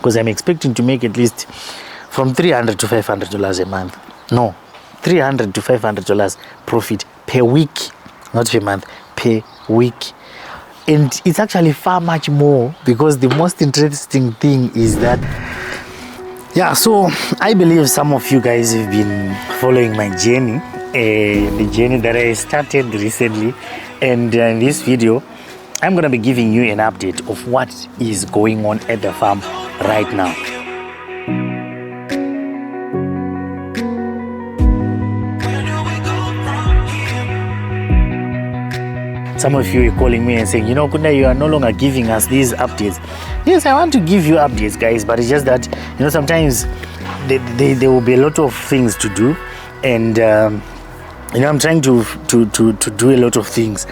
because I'm expecting to make at least from $300 to $500 a month. No, $300 to $500 profit per week, not per month, per week. And it's actually far much more, because the most interesting thing is that, yeah, so I believe some of you guys have been following my journey, the journey that I started recently. And in this video, I'm going to be giving you an update of what is going on at the farm right now. Some of you are calling me and saying, you know, Kunda, you are no longer giving us these updates. Yes, I want to give you updates, guys, but it's just that, you know, sometimes there will be a lot of things to do, and you know, I'm trying to do a lot of things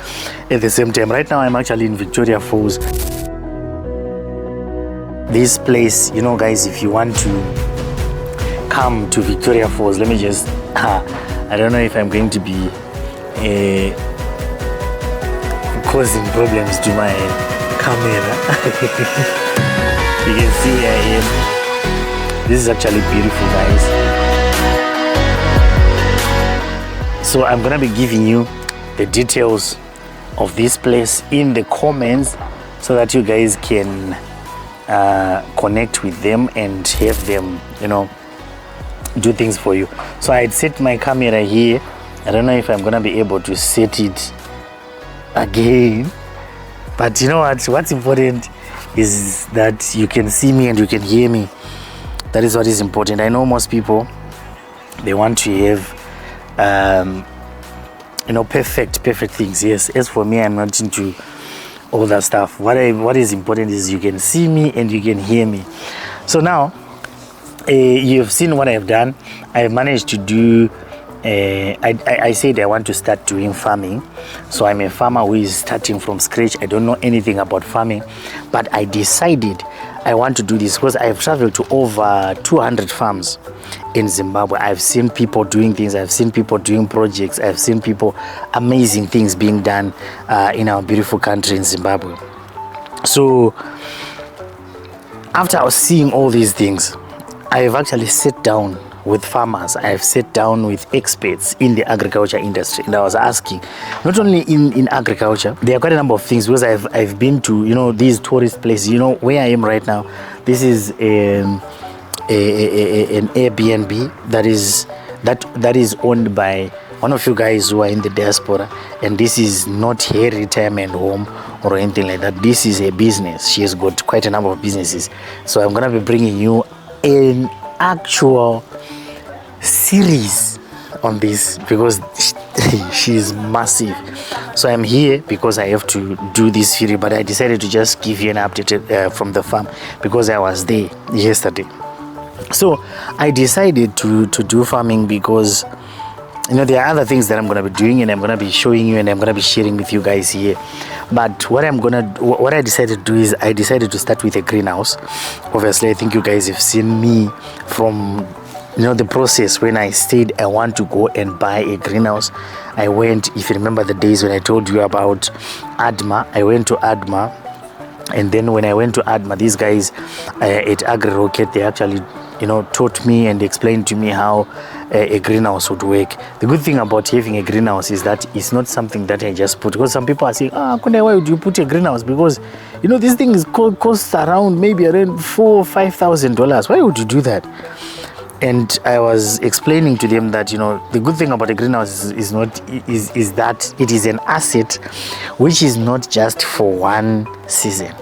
at the same time. Right now, I'm actually in Victoria Falls. This place, you know, guys, if you want to come to Victoria Falls, let me just, I don't know if I'm going to be causing problems to my camera. You can see where I am. This is actually beautiful, guys. So I'm gonna be giving you the details of this place in the comments, so that you guys can connect with them and have them, you know, do things for you. So I'd set my camera here. I don't know if I'm gonna be able to set it again, but you know what's important is that you can see me and you can hear me. That is what is important. I know most people, they want to have you know, perfect things. Yes, as for me, I'm not into all that stuff. What is important is you can see me and you can hear me. So now you've seen what I've done. I've managed to do I said I want to start doing farming. So I'm a farmer who is starting from scratch. I don't know anything about farming, but I decided I want to do this because I've traveled to over 200 farms in Zimbabwe. I've seen people doing things. I've seen people doing projects. I've seen people, amazing things being done in our beautiful country in Zimbabwe. So after I was seeing all these things, I've actually sat down with farmers. I've sat down with experts in the agriculture industry, and I was asking, not only in agriculture, there are quite a number of things, because I've been to, you know, these tourist places. You know where I am right now, this is an Airbnb that is owned by one of you guys who are in the diaspora, and this is not her retirement home or anything like that. This is a business. She has got quite a number of businesses. So I'm gonna be bringing you an actual series on this, because she's massive. So I'm here because I have to do this video, but I decided to just give you an update from the farm, because I was there yesterday. So I decided to do farming because, you know, there are other things that I'm going to be doing, and I'm going to be showing you, and I'm going to be sharing with you guys here. But what I decided to do is I decided to start with a greenhouse. Obviously, I think you guys have seen me from, you know, the process when I said I want to go and buy a greenhouse. I went, if you remember the days when I told you about ADMA, I went to ADMA. And then when I went to ADMA, these guys at AgriRocket, they actually, you know, taught me and explained to me how a greenhouse would work. The good thing about having a greenhouse is that it's not something that I just put, because some people are saying, Kunda, why would you put a greenhouse? Because, you know, this thing costs around maybe around $4,000 or $5,000. Why would you do that? And I was explaining to them that, you know, the good thing about a greenhouse is that it is an asset which is not just for one season.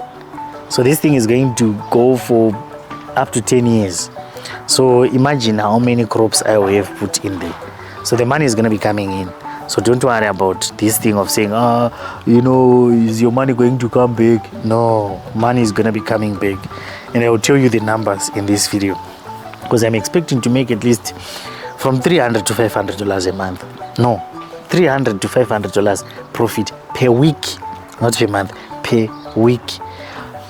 So this thing is going to go for up to 10 years. So imagine how many crops I will have put in there. So the money is going to be coming in. So don't worry about this thing of saying, you know, is your money going to come back? No, money is going to be coming back. And I will tell you the numbers in this video, because I'm expecting to make at least from $300 to $500 a month. No, $300 to $500 profit per week, not per month, per week.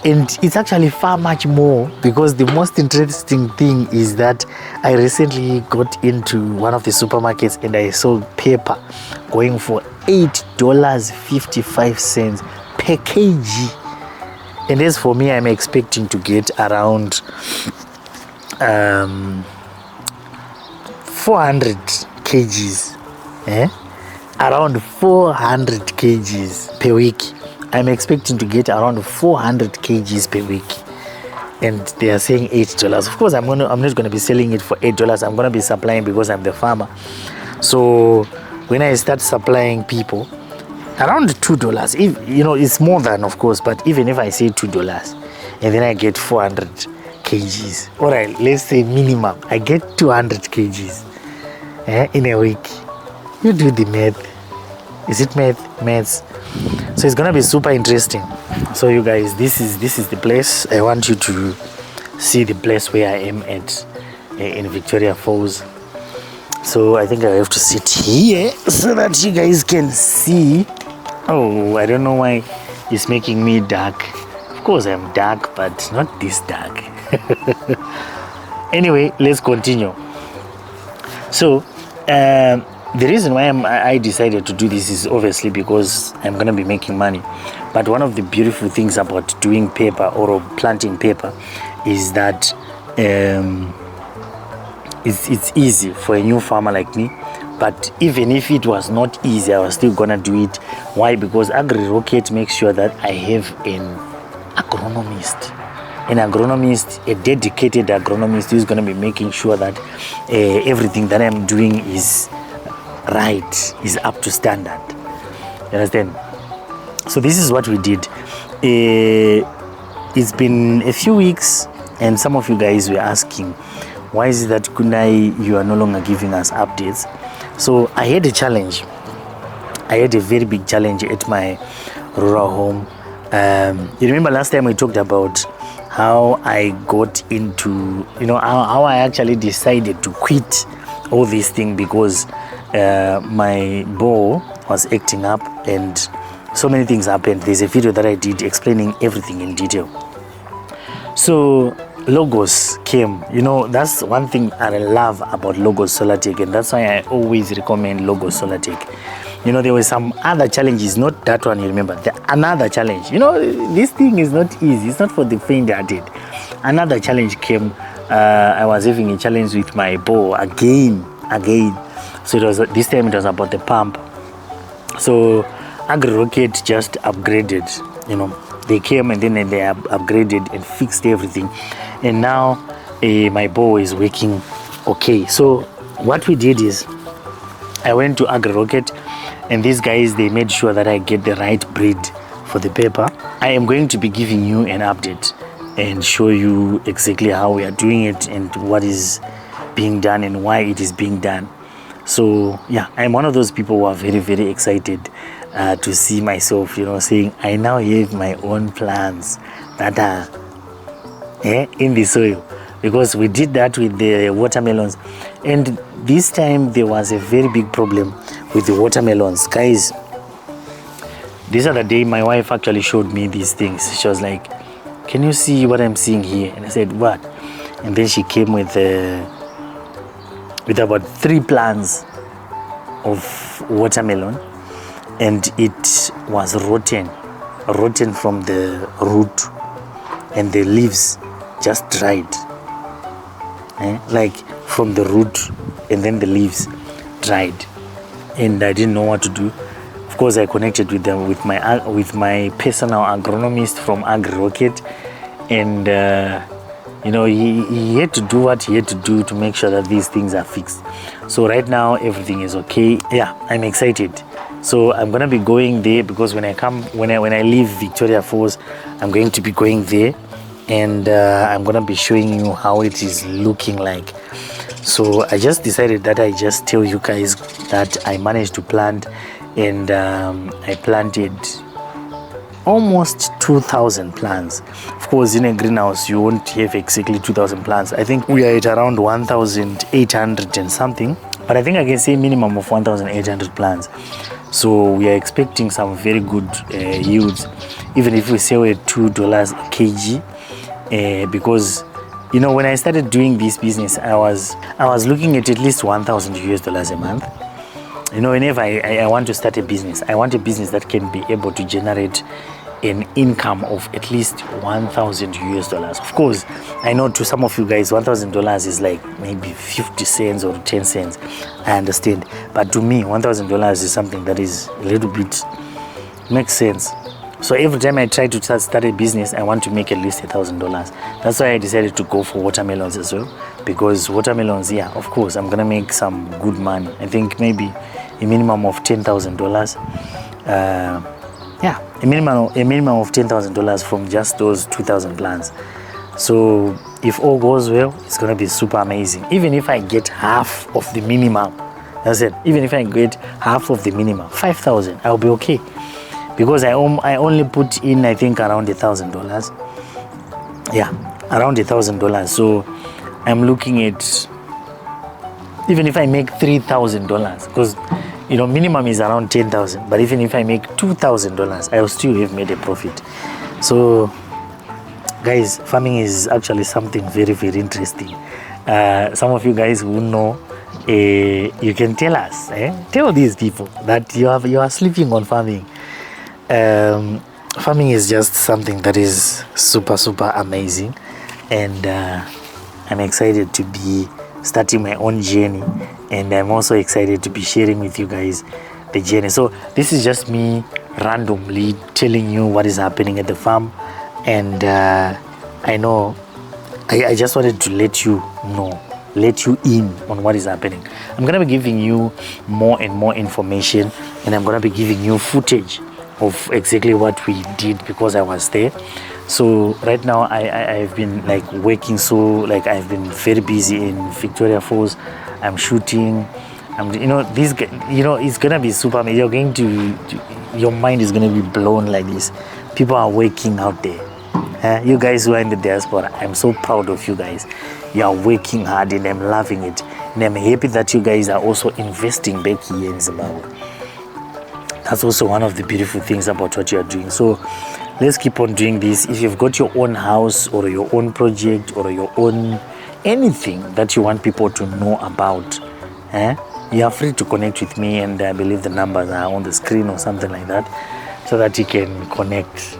And it's actually far much more, because the most interesting thing is that I recently got into one of the supermarkets and I saw pepper going for $8.55 per kg. And as for me, I'm expecting to get around 400 kgs, around 400 kgs per week. I'm expecting to get around 400 kgs per week, and they are saying $8. Of course, I'm not gonna be selling it for $8. I'm gonna be supplying because I'm the farmer. So when I start supplying people, around $2, if it's more than, of course, but even if I say $2 and then I get 400 kgs, all right, let's say minimum I get 200 kgs in a week. You do the math. Is it maths? So it's gonna be super interesting. So you guys, this is the place. I want you to see the place where I am at in Victoria Falls. So I think I have to sit here so that you guys can see. Oh, I don't know why it's making me dark. Of course I'm dark, but not this dark. Anyway, let's continue. So the reason why I decided to do this is obviously because I'm going to be making money. But one of the beautiful things about doing paper or planting paper is that it's easy for a new farmer like me. But even if it was not easy, I was still going to do it. Why? Because AgriRocket makes sure that I have an agronomist. An agronomist, a dedicated agronomist, who's going to be making sure that everything that I'm doing is right, is up to standard. You understand? So this is what we did. It's been a few weeks, and some of you guys were asking, why is it that Kunai, you are no longer giving us updates? So I had a challenge. I had a very big challenge at my rural home. You remember last time we talked about how I got into, how I actually decided to quit all this thing because my bow was acting up and so many things happened. There's a video that I did explaining everything in detail. So Logos came. That's one thing I love about Logos Solartech, and that's why I always recommend Logos Solartech. There were some other challenges, not that one, you remember. Another challenge. This thing is not easy. It's not for the faint-hearted. Another challenge came. I was having a challenge with my bow again. So this time it was about the pump. So AgriRocket just upgraded. They came and then they upgraded and fixed everything. And now my bow is working okay. So what we did is I went to AgriRocket, and these guys, they made sure that I get the right breed for the paper. I am going to be giving you an update and show you exactly how we are doing it and what is being done and why it is being done. So yeah, I'm one of those people who are very, very excited to see myself, saying I now have my own plants that are in the soil, because we did that with the watermelons, and this time there was a very big problem with the watermelons. Guys, this other day my wife actually showed me these things. She was like, can you see what I'm seeing here? And I said, what? And then she came with about 3 plants of watermelon, and it was rotten from the root, and the leaves just dried, like from the root, and then the leaves dried, and I didn't know what to do. Of course, I connected with them with my personal agronomist from AgriRocket, and he had to do what he had to do to make sure that these things are fixed. So right now everything is okay. Yeah, I'm excited. So I'm gonna be going there, because when I leave Victoria Falls, I'm going to be going there, and I'm gonna be showing you how it is looking like. So I just decided that I just tell you guys that I managed to plant, and I planted almost 2,000 plants. Of course, in a greenhouse you won't have exactly 2,000 plants. I think we are at around 1,800 and something, but I think I can say minimum of 1,800 plants. So we are expecting some very good yields, even if we sell at $2 a kg, because when I started doing this business, I was looking at least $1,000 a month. Whenever I want to start a business, I want a business that can be able to generate an income of at least 1,000 US dollars. Of course, I know to some of you guys, $1,000 is like maybe 50 cents or 10 cents. I understand. But to me, $1,000 is something that is a little bit, makes sense. So every time I try to start a business, I want to make at least $1,000. That's why I decided to go for watermelons as well. Because watermelons, yeah, of course, I'm gonna make some good money. I think maybe a minimum of $10,000. Yeah, a minimum of $10,000 from just those 2,000 plants. So if all goes well, it's gonna be super amazing. Even if I get half of the minimum, that's it. Even if I get half of the minimum, 5,000, I'll be okay. Because I only put in, I think, around $1,000. Yeah, around $1,000. So I'm looking at, even if I make $3,000, because minimum is around 10,000. But even if I make $2,000, I'll still have made a profit. So, guys, farming is actually something very, very interesting. Some of you guys who know, you can tell us, tell these people that you are sleeping on farming. Farming is just something that is super, super amazing, and I'm excited to be starting my own journey, and I'm also excited to be sharing with you guys the journey. So this is just me randomly telling you what is happening at the farm, and I know I just wanted to let you in on what is happening. I'm gonna be giving you more and more information, and I'm gonna be giving you footage of exactly what we did because I was there. So right now I've been like working, so like I've been very busy in Victoria Falls. I'm shooting. It's gonna be super amazing. You're going to your mind is gonna be blown like this. People are working out there. You guys who are in the diaspora, I'm so proud of you guys. You are working hard, and I'm loving it, and I'm happy that you guys are also investing back here in Zimbabwe. That's also one of the beautiful things about what you are doing. So let's keep on doing this. If you've got your own house or your own project or your own anything that you want people to know about, you are free to connect with me, and I believe the numbers are on the screen or something like that, so that you can connect.